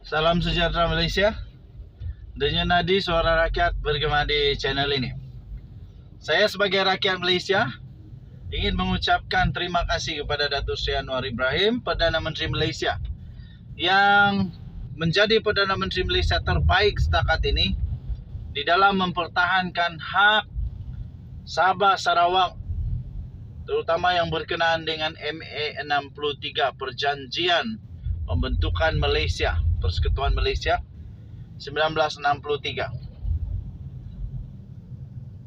Salam sejahtera Malaysia. Denyut nadi suara rakyat bergema di channel ini. Saya sebagai rakyat Malaysia ingin mengucapkan terima kasih kepada Datuk Seri Anwar Ibrahim, Perdana Menteri Malaysia, yang menjadi Perdana Menteri Malaysia terbaik setakat ini di dalam mempertahankan hak Sabah Sarawak, terutama yang berkenaan dengan MA63, Perjanjian Pembentukan Malaysia, Persekutuan Malaysia 1963.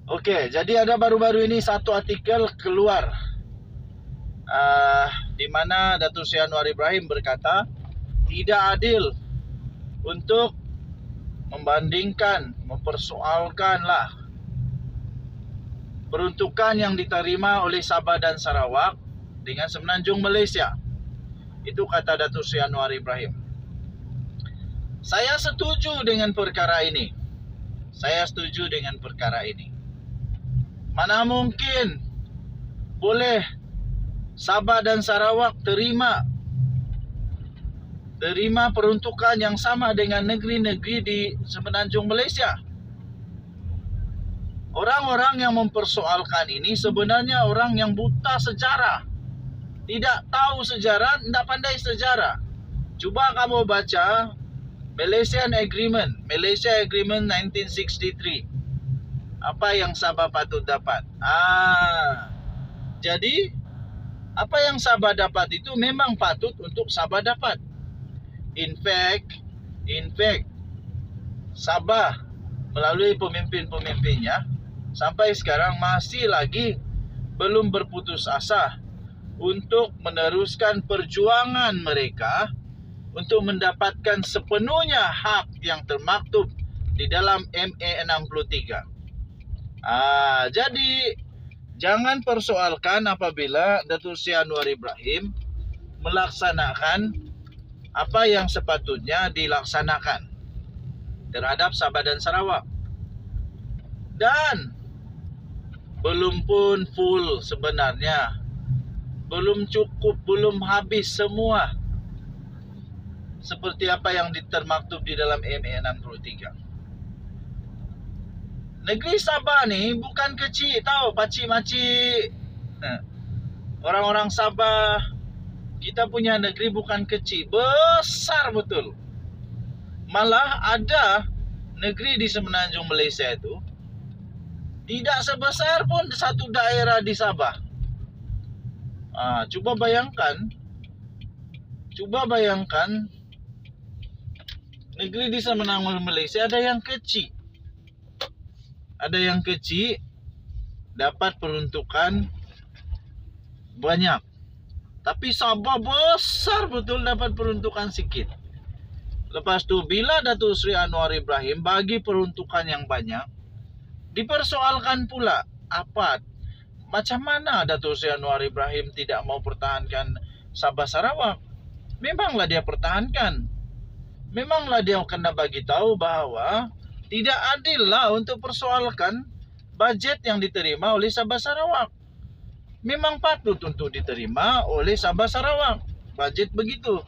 Okey, jadi ada baru-baru ini satu artikel keluar di mana Datuk Seri Anwar Ibrahim berkata tidak adil untuk membandingkan, mempersoalkanlah peruntukan yang diterima oleh Sabah dan Sarawak dengan Semenanjung Malaysia. Itu kata Datuk Seri Anwar Ibrahim. Saya setuju dengan perkara ini. Mana mungkin boleh Sabah dan Sarawak terima peruntukan yang sama dengan negeri-negeri di Semenanjung Malaysia. Orang-orang yang mempersoalkan ini sebenarnya orang yang buta sejarah. Tidak tahu sejarah, tidak pandai sejarah. Cuba kamu baca Malaysia Agreement 1963. Apa yang Sabah patut dapat? Jadi apa yang Sabah dapat itu memang patut untuk Sabah dapat. In fact, Sabah melalui pemimpin-pemimpinnya sampai sekarang masih lagi belum berputus asa untuk meneruskan perjuangan mereka untuk mendapatkan sepenuhnya hak yang termaktub di dalam MA63. Jadi jangan persoalkan apabila Datuk Seri Anwar Ibrahim melaksanakan apa yang sepatutnya dilaksanakan terhadap Sabah dan Sarawak. Dan belum pun full sebenarnya. Belum cukup, belum habis semua seperti apa yang termaktub di dalam MA63. Negeri Sabah ni bukan kecil tau, pakcik-makcik. Orang-orang Sabah, kita punya negeri bukan kecil, besar betul. Malah ada negeri di Semenanjung Malaysia itu tidak sebesar pun satu daerah di Sabah. Cuba bayangkan negeri di Semenanjung Malaysia ada yang kecil dapat peruntukan banyak, tapi Sabah besar betul dapat peruntukan sikit. Lepas tu bila Datuk Seri Anwar Ibrahim bagi peruntukan yang banyak, dipersoalkan pula macam mana Datuk Seri Anwar Ibrahim tidak mau pertahankan Sabah Sarawak? Memanglah dia pertahankan. Memanglah dia kena bagi tahu bahawa tidak adil lah untuk persoalkan bajet yang diterima oleh Sabah Sarawak. Memang patut untuk diterima oleh Sabah Sarawak bajet begitu.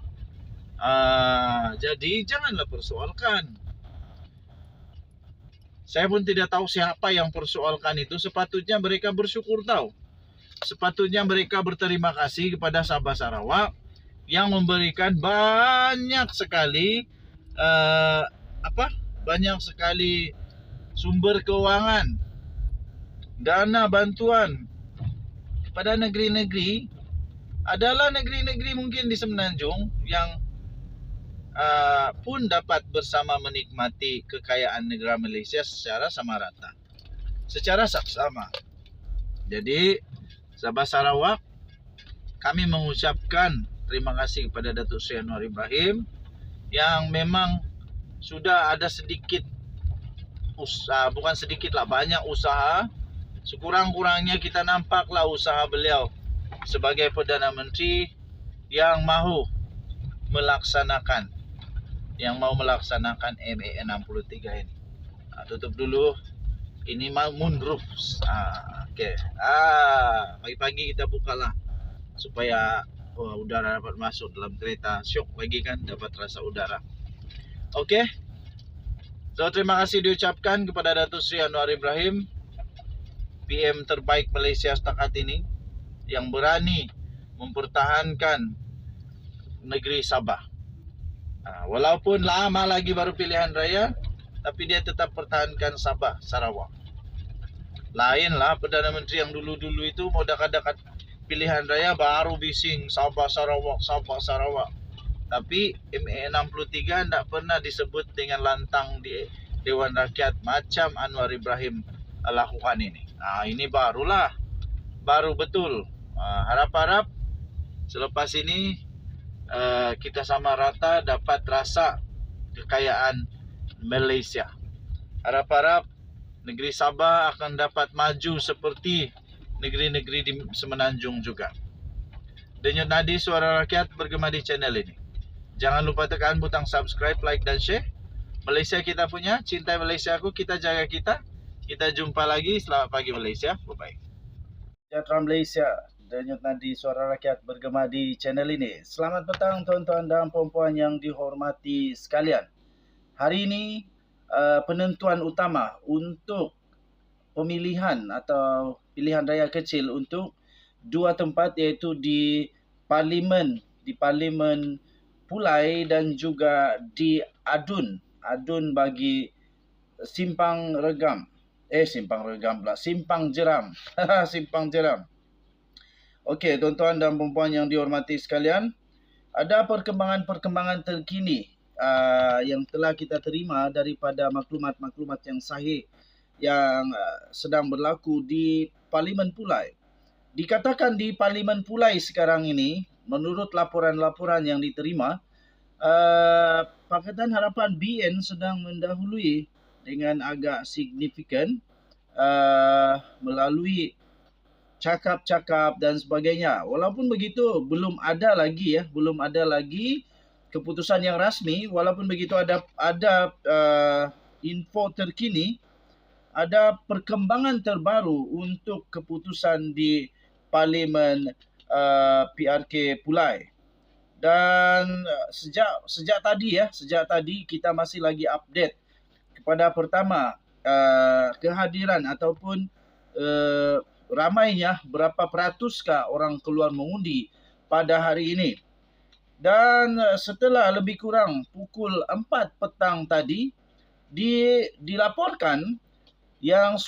Jadi janganlah persoalkan. Saya pun tidak tahu siapa yang persoalkan itu. Sepatutnya mereka bersyukur tahu. Sepatutnya mereka berterima kasih kepada Sabah Sarawak yang memberikan banyak sekali sumber keuangan, dana bantuan kepada negeri-negeri. Adalah negeri-negeri mungkin di Semenanjung yang pun dapat bersama menikmati kekayaan negara Malaysia secara sama rata, secara saksama. Jadi Sabah Sarawak, kami mengucapkan terima kasih kepada Datuk Seri Anwar Ibrahim yang memang sudah ada sedikit usaha, bukan sedikit lah, banyak usaha. Sekurang-kurangnya kita nampaklah usaha beliau sebagai Perdana Menteri yang mahu melaksanakan MA63 ini. Tutup dulu. Ini moonroof. Okey. Pagi-pagi kita bukalah supaya udara dapat masuk dalam kereta. Syok lagi kan dapat rasa udara. Oke. So terima kasih diucapkan kepada Datuk Sri Anwar Ibrahim, PM terbaik Malaysia setakat ini, yang berani mempertahankan negeri Sabah. Walaupun lama lagi baru pilihan raya, tapi dia tetap pertahankan Sabah, Sarawak. Lainlah Perdana Menteri yang dulu-dulu itu mau dekat-dekat pilihan raya baru bising Sabah, Sarawak, Sabah, Sarawak. Tapi MA63 tidak pernah disebut dengan lantang di Dewan Rakyat macam Anwar Ibrahim lakukan ini. Ini barulah, baru betul. Harap-harap selepas ini kita sama rata dapat rasa kekayaan Malaysia. Harap-harap negeri Sabah akan dapat maju seperti negeri-negeri di Semenanjung juga. Denyut nadi suara rakyat bergema di channel ini. Jangan lupa tekan butang subscribe, like dan share. Malaysia kita punya, cintai Malaysia aku, kita jaga kita. Kita jumpa lagi, selamat pagi Malaysia, bye-bye. Sejahtera Malaysia, denyut nadi suara rakyat bergema di channel ini. Selamat petang tuan-tuan dan puan-puan yang dihormati sekalian. Hari ini penentuan utama untuk pemilihan atau pilihan raya kecil untuk dua tempat, iaitu di Parlimen Pulai dan juga di Adun bagi Simpang Jeram. Simpang Jeram. Okey, tuan-tuan dan puan-puan yang dihormati sekalian, ada perkembangan terkini yang telah kita terima daripada maklumat-maklumat yang sahih yang sedang berlaku di Parlimen Pulai. Dikatakan di Parlimen Pulai sekarang ini, menurut laporan-laporan yang diterima, Pakatan Harapan BN sedang mendahului dengan agak signifikan melalui cakap-cakap dan sebagainya. Walaupun begitu, belum ada lagi keputusan yang rasmi. Walaupun begitu, ada info terkini, ada perkembangan terbaru untuk keputusan di Parlimen PRK Pulai. Dan sejak tadi kita masih lagi update kepada pertama kehadiran ataupun ramainya berapa peratuskah orang keluar mengundi pada hari ini. Dan setelah lebih kurang pukul 4 petang tadi dilaporkan yang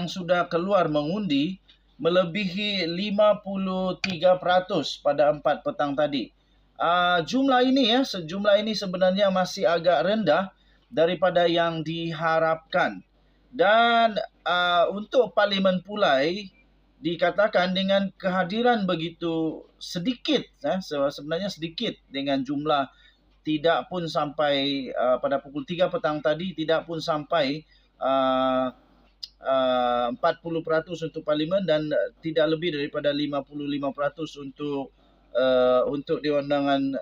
sudah keluar mengundi melebihi 53% pada 4 petang tadi. Jumlah ini sebenarnya masih agak rendah daripada yang diharapkan. Dan untuk Parlimen Pulai dikatakan dengan kehadiran begitu sedikit, sebenarnya sedikit, dengan jumlah tidak pun sampai pada pukul 3 petang tadi, tidak pun sampai 40% untuk Parlimen dan tidak lebih daripada 55% untuk Dewan Undangan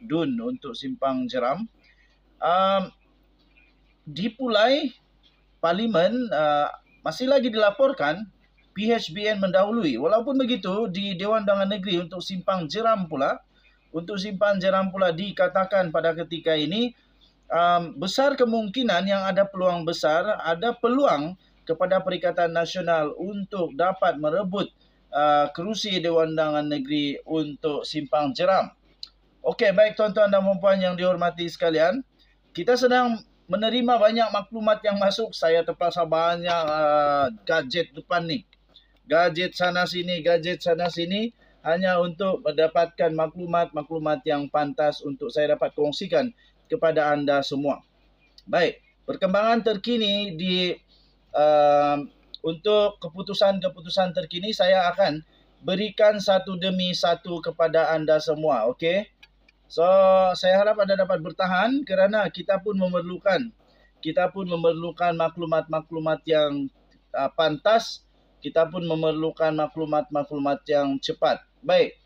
DUN untuk Simpang Jeram. Di Pulai Parlimen masih lagi dilaporkan PHBN mendahului. Walaupun begitu, di Dewan Undangan Negeri untuk Simpang Jeram pula dikatakan pada ketika ini besar kemungkinan, yang ada peluang besar, ada peluang kepada Perikatan Nasional untuk dapat merebut kerusi Dewan Undangan Negeri untuk Simpang Jeram. Okey, baik tuan-tuan dan puan-puan yang dihormati sekalian, kita sedang menerima banyak maklumat yang masuk. Saya terpaksa banyak gadget depan ni. Gadget sana sini, hanya untuk mendapatkan maklumat yang pantas untuk saya dapat kongsikan kepada anda semua. Baik, perkembangan terkini untuk keputusan terkini saya akan berikan satu demi satu kepada anda semua. Okey. So, saya harap anda dapat bertahan kerana kita pun memerlukan maklumat-maklumat yang pantas. Kita pun memerlukan maklumat-maklumat yang cepat. Baik.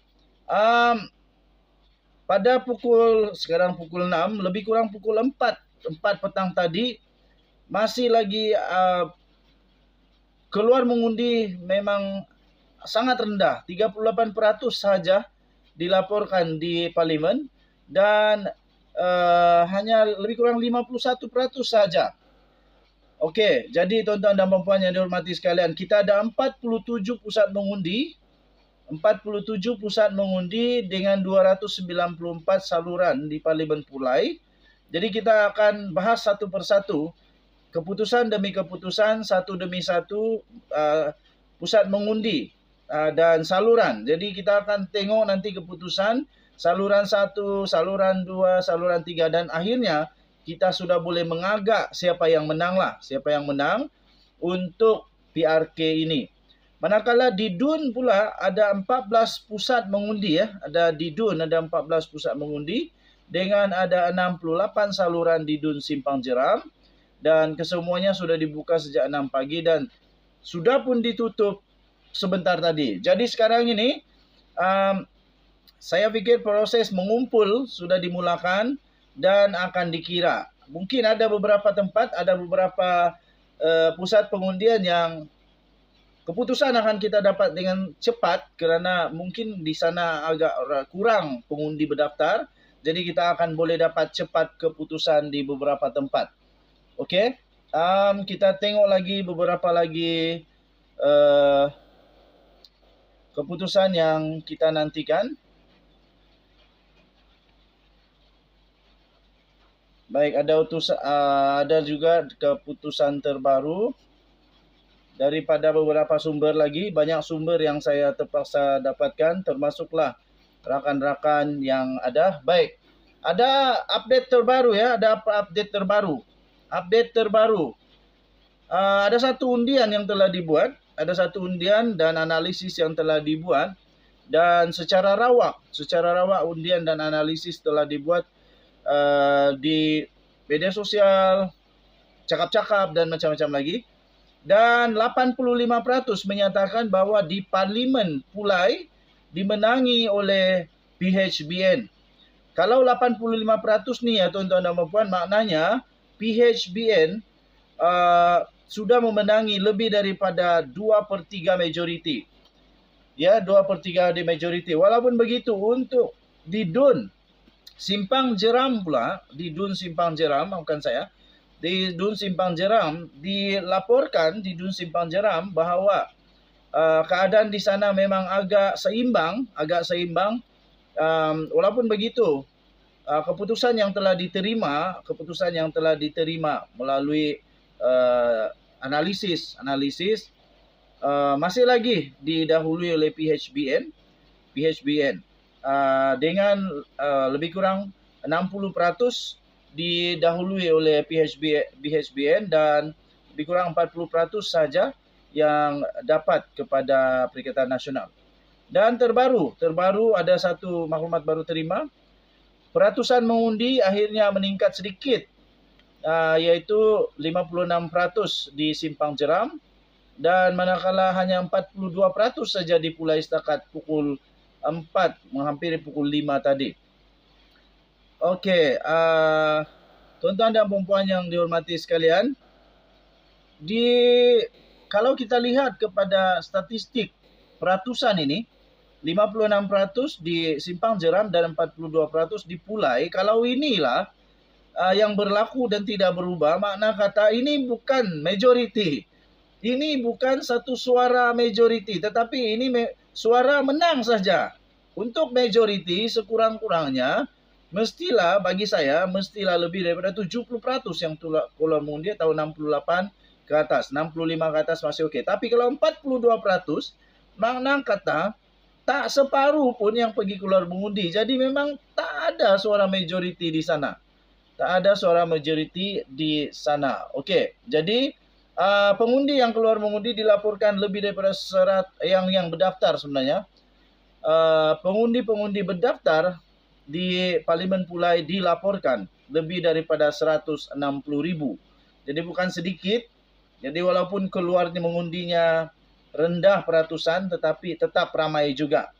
Pada sekarang pukul 6, lebih kurang pukul 4 petang tadi, masih lagi keluar mengundi memang sangat rendah. 38% saja dilaporkan di Parlimen, dan hanya lebih kurang 51% saja. Okey, jadi tuan-tuan dan puan-puan yang dihormati sekalian, kita ada 47 pusat mengundi, 47 pusat mengundi dengan 294 saluran di Parlimen Pulai. Jadi kita akan bahas satu persatu, keputusan demi keputusan, satu demi satu pusat mengundi dan saluran. Jadi kita akan tengok nanti keputusan saluran 1, saluran 2, saluran 3 dan akhirnya kita sudah boleh mengagak siapa yang menang lah, siapa yang menang untuk PRK ini. Manakala di DUN pula ada 14 pusat mengundi ya, ada di DUN ada 14 pusat mengundi dengan ada 68 saluran di DUN Simpang Jeram dan kesemuanya sudah dibuka sejak 6 pagi dan sudah pun ditutup sebentar tadi. Jadi sekarang ini saya fikir proses mengumpul sudah dimulakan dan akan dikira. Mungkin ada beberapa tempat, ada beberapa pusat pengundian yang keputusan akan kita dapat dengan cepat kerana mungkin di sana agak kurang pengundi berdaftar. Jadi kita akan boleh dapat cepat keputusan di beberapa tempat. Okey, kita tengok lagi beberapa lagi keputusan yang kita nantikan. Baik, ada juga keputusan terbaru daripada beberapa sumber lagi. Banyak sumber yang saya terpaksa dapatkan, termasuklah rakan-rakan yang ada. Baik, ada update terbaru ya, ada update terbaru. Update terbaru. Ada satu undian yang telah dibuat, ada satu undian dan analisis yang telah dibuat dan secara rawak undian dan analisis telah dibuat di media sosial, cakap-cakap dan macam-macam lagi. Dan 85% menyatakan bahawa di Parlimen Pulai dimenangi oleh PHBN. Kalau 85% ni ya tuan-tuan dan puan, maknanya PHBN sudah memenangi lebih daripada 2/3 majoriti. Ya, 2/3 di majoriti. Walaupun begitu untuk di DUN Simpang Jeram pula, di DUN Simpang Jeram, bukan saya, di DUN Simpang Jeram dilaporkan di DUN Simpang Jeram bahawa keadaan di sana memang agak seimbang. Walaupun begitu, keputusan yang telah diterima melalui analisis masih lagi didahului oleh PHBN dengan lebih kurang 60% didahului oleh PHBN dan lebih kurang 40% saja yang dapat kepada Perikatan Nasional. Dan terbaru ada satu maklumat baru terima. Peratusan mengundi akhirnya meningkat sedikit, iaitu 56% di Simpang Jeram dan manakala hanya 42% saja di Pulai setakat pukul 4 menghampiri pukul 5 tadi. Okey, tuan-tuan dan puan-puan yang dihormati sekalian, kalau kita lihat kepada statistik peratusan ini, 56% di Simpang Jeram dan 42% di Pulai. Kalau inilah yang berlaku dan tidak berubah, makna kata ini bukan majoriti. Ini bukan satu suara majoriti, tetapi ini suara menang saja. Untuk majoriti sekurang-kurangnya mestilah bagi saya lebih daripada 70% yang keluar mengundi atau 68 ke atas, 65 ke atas masih okey. Tapi kalau 42%, makna kata tak separuh pun yang pergi keluar mengundi. Jadi memang tak ada suara majoriti di sana. Okey. Jadi pengundi yang keluar mengundi dilaporkan lebih daripada yang berdaftar sebenarnya. Pengundi-pengundi berdaftar di Parlimen Pulai dilaporkan lebih daripada 160,000. Jadi bukan sedikit. Jadi walaupun keluarnya mengundinya rendah peratusan, tetapi tetap ramai juga.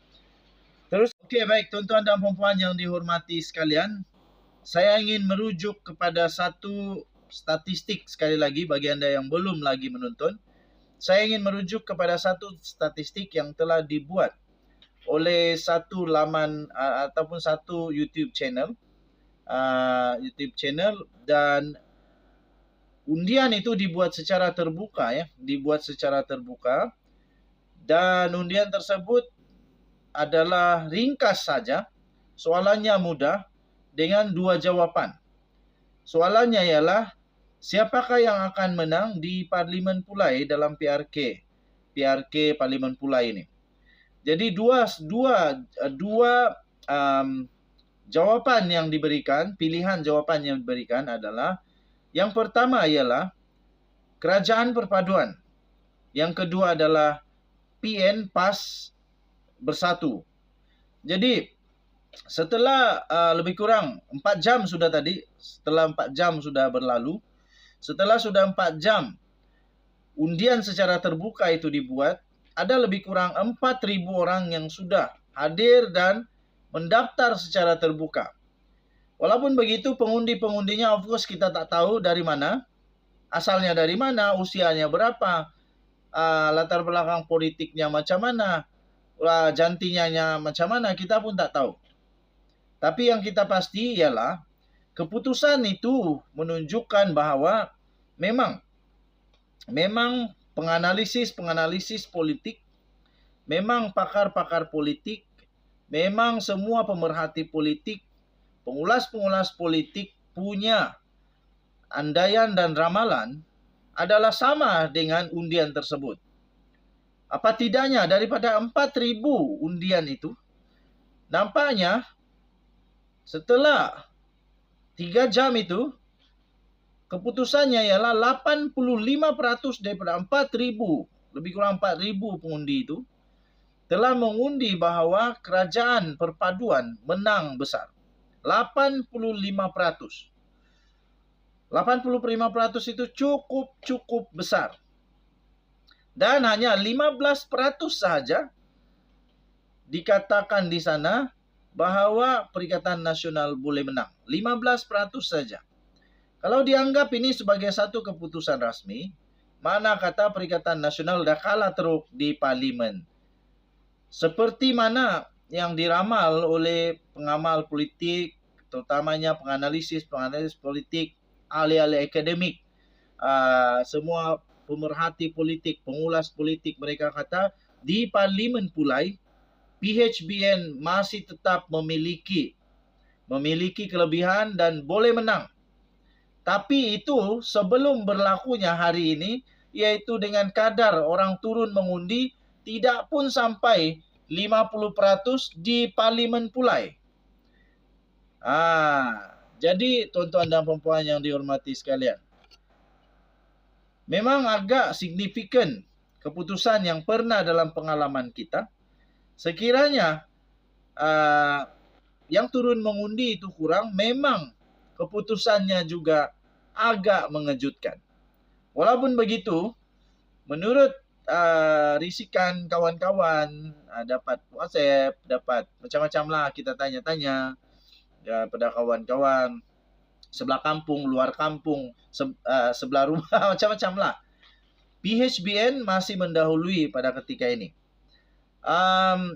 Terus, okey, baik tuan-tuan dan puan-puan yang dihormati sekalian, saya ingin merujuk kepada satu statistik sekali lagi bagi anda yang belum lagi menonton. Saya ingin merujuk kepada satu statistik yang telah dibuat oleh satu laman ataupun satu YouTube channel YouTube channel, dan undian itu dibuat secara terbuka ya, dan undian tersebut adalah ringkas saja, soalannya mudah dengan 2 jawaban. Soalannya ialah siapakah yang akan menang di Parlimen Pulai dalam PRK Parlimen Pulai ini. Jadi dua jawaban yang diberikan, pilihan jawaban yang diberikan adalah, yang pertama ialah Kerajaan Perpaduan. Yang kedua adalah PN PAS Bersatu. Jadi setelah lebih kurang 4 jam sudah tadi, setelah 4 jam sudah berlalu, setelah sudah 4 jam undian secara terbuka itu dibuat, ada lebih kurang 4.000 orang yang sudah hadir dan mendaftar secara terbuka. Walaupun begitu, pengundi-pengundinya of course kita tak tahu dari mana, asalnya dari mana, usianya berapa, latar belakang politiknya macam mana, jantinya macam mana, kita pun tak tahu. Tapi yang kita pasti ialah keputusan itu menunjukkan bahwa memang penganalisis politik, memang pakar-pakar politik, memang semua pemerhati politik, pengulas-pengulas politik punya andaian dan ramalan adalah sama dengan undian tersebut. Apa tidaknya daripada 4.000 undian itu, nampaknya setelah 3 jam itu, keputusannya ialah 85% daripada 4.000, lebih kurang 4.000 pengundi itu, telah mengundi bahawa Kerajaan Perpaduan menang besar. 85%. 85% itu cukup besar. Dan hanya 15% saja dikatakan di sana bahawa Perikatan Nasional boleh menang. 15% saja. Kalau dianggap ini sebagai satu keputusan rasmi, mana kata Perikatan Nasional dah kalah teruk di Parlimen. Seperti mana yang diramal oleh pengamal politik, terutamanya penganalisis politik, ahli-ahli akademik, semua pemerhati politik, pengulas politik, mereka kata di Parlimen Pulai, PHBN masih tetap memiliki kelebihan dan boleh menang. Tapi itu sebelum berlakunya hari ini, yaitu dengan kadar orang turun mengundi tidak pun sampai 50% di Parlimen Pulai. Jadi tuan-tuan dan puan-puan yang dihormati sekalian, memang agak signifikan keputusan yang pernah dalam pengalaman kita. Sekiranya yang turun mengundi itu kurang, memang keputusannya juga agak mengejutkan. Walaupun begitu, menurut risikan kawan-kawan, dapat WhatsApp, dapat macam-macam lah, kita tanya-tanya pada kawan-kawan sebelah kampung, luar kampung, sebelah rumah, macam-macam lah. PHBN masih mendahului pada ketika ini.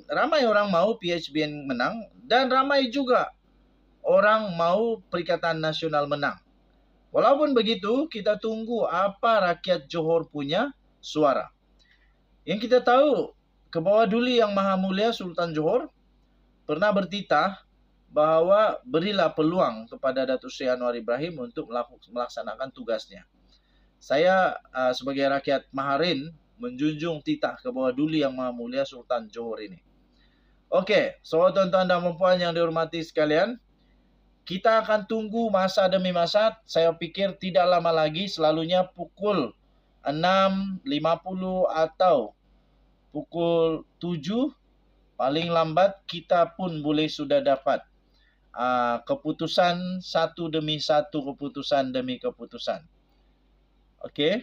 Ramai orang mau PHBN menang, dan ramai juga orang mau Perikatan Nasional menang. Walaupun begitu, kita tunggu apa rakyat Johor punya suara. Yang kita tahu, Kebawah Duli Yang Maha Mulia Sultan Johor pernah bertitah bahawa berilah peluang kepada Datuk Seri Anwar Ibrahim untuk melaksanakan tugasnya. Saya sebagai rakyat Maharin menjunjung titah Kebawah Duli Yang Maha Mulia Sultan Johor ini. Okey, so tuan-tuan dan puan yang dihormati sekalian, kita akan tunggu masa demi masa. Saya pikir tidak lama lagi, selalunya pukul 6.50 atau pukul 7 paling lambat kita pun boleh sudah dapat keputusan satu demi satu, keputusan demi keputusan. Okey.